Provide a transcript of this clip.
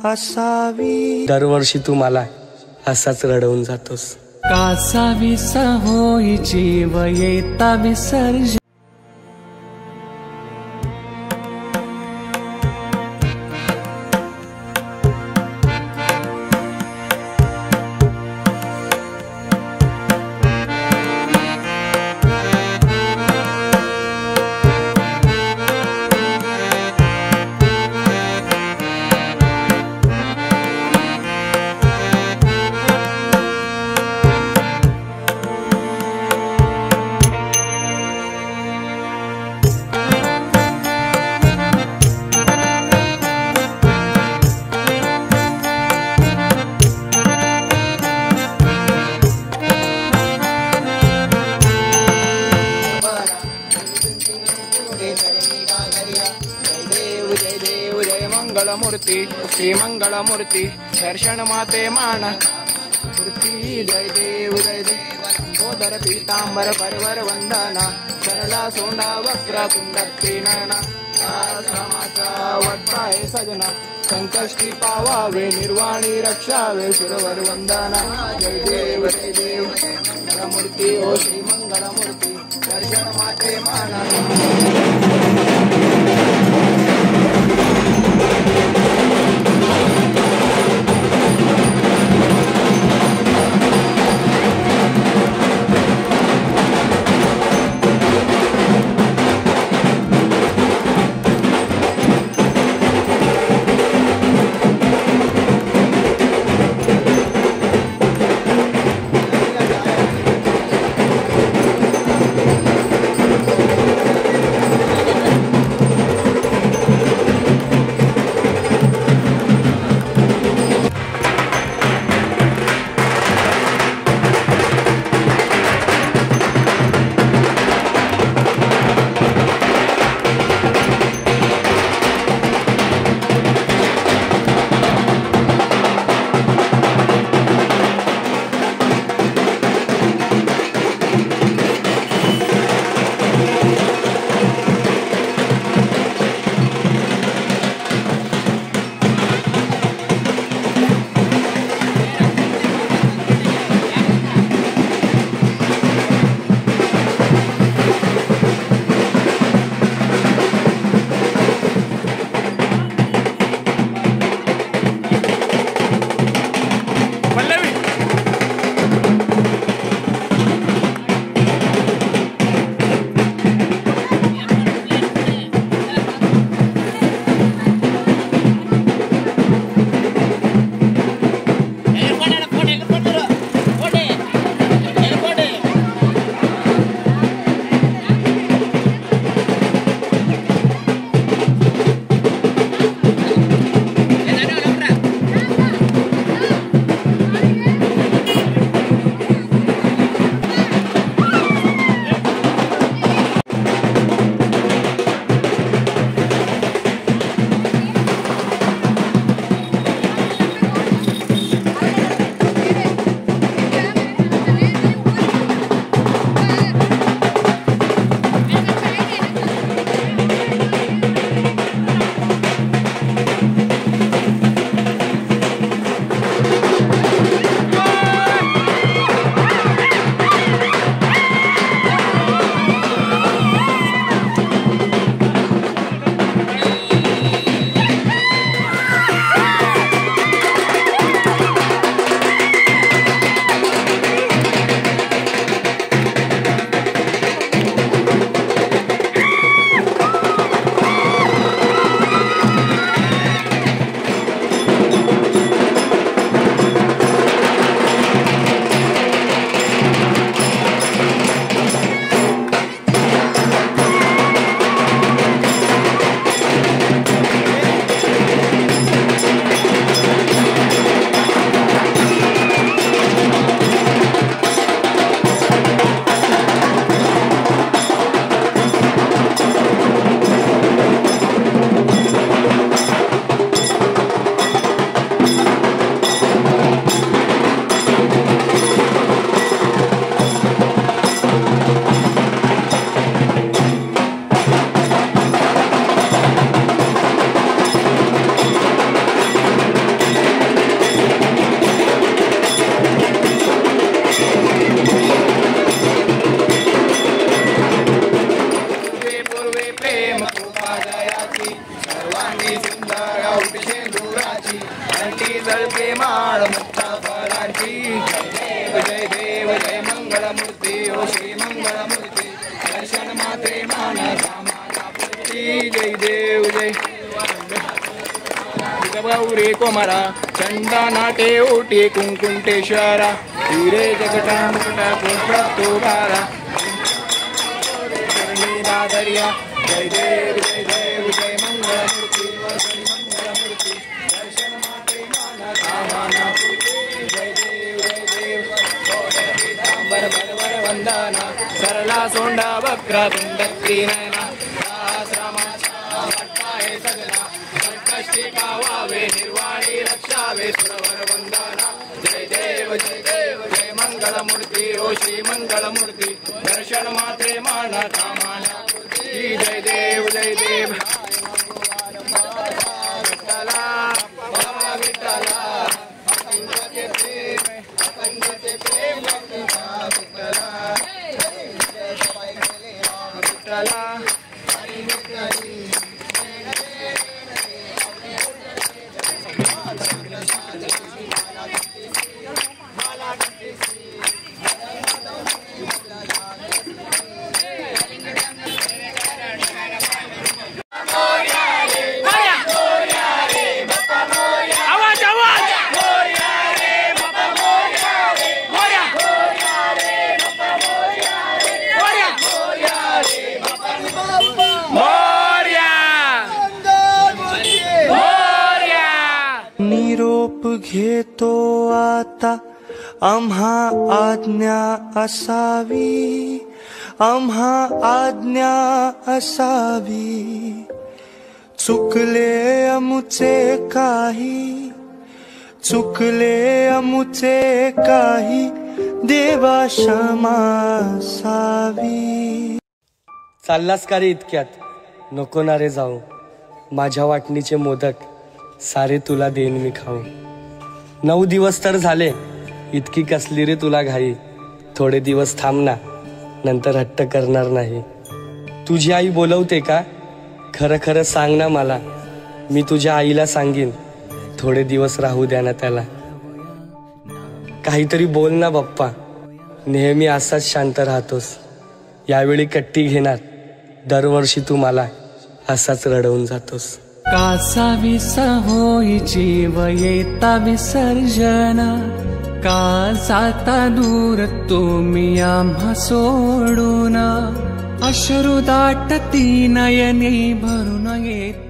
असावी. दरवर्षी तू मला असाच रडवून जातोस. कासावी होई जीव येता विसर्ज. मंगलमूर्ती श्री मंगलमूर्ती दर्शन माते मान मूर्ती. जय देव गोदर पीतांबर परवर वंदना सरला सोंडा वक्र तुंडती नयना. समाचा वट्टाय सजना संकष्टी पावावे निर्वाणी रक्षावे सुरवर वंदना. जय देव मंगलमूर्ती ओ श्री मंगलमूर्ती दर्शन माते मान. जय देव जय गौरी कोमरा चंदा नाटे ओटी कुंकुंटेश्वरा हिरे जगटा मुकटा पुष्पतो बारा दरिया जय देव जय देव जय मंगलमूर्ति मंगलमूर्ति दर्शन माते माना कामना जय देव पीतांबर बरवर वंदना सरला सोंडा वक्र तुंडत्री नयना सजना कष्टिका वावे निर्वाणी रक्षावे सुरवर वंदना जय देव जय मंगलमूर्ति ओ श्री मंगलमूर्ति दर्शन मात्रे माना कामना जय देव विठ्ठला विठ्ठला विठ्ठला निरोप घेतो आता आम्हा आज्ञा असावी आम्हा आज्ञा असावी चुकले अमुचे काही देवा क्षमा असावी. चाललास का रे इतक्यात? नको ना रे जाऊ. माझ्या वाटणीचे मोदक सारे तुला देईन मी खाऊ. 9 दिवस तर झाले, इतकी कसली रे तुला घाई. थोडे दिवस थांब ना, नंतर हट्ट करणार नाही. तुझी आई बोलवते का? खरं खरं सांग ना मला. मी तुझ्या आईला सांगीन, थोडे दिवस राहू द्या ना त्याला. काहीतरी बोल ना बाप्पा. नेहमी असाच शांत राहतोस. यावेळी कट्टी घेणार. दरवर्षी तू मला असाच रडवून जातोस. कासावीस होई जीव येता विसर्जन का जाता दूर तुम्ही आम्हा सोडून. अश्रू दाटती नयनी भरून येत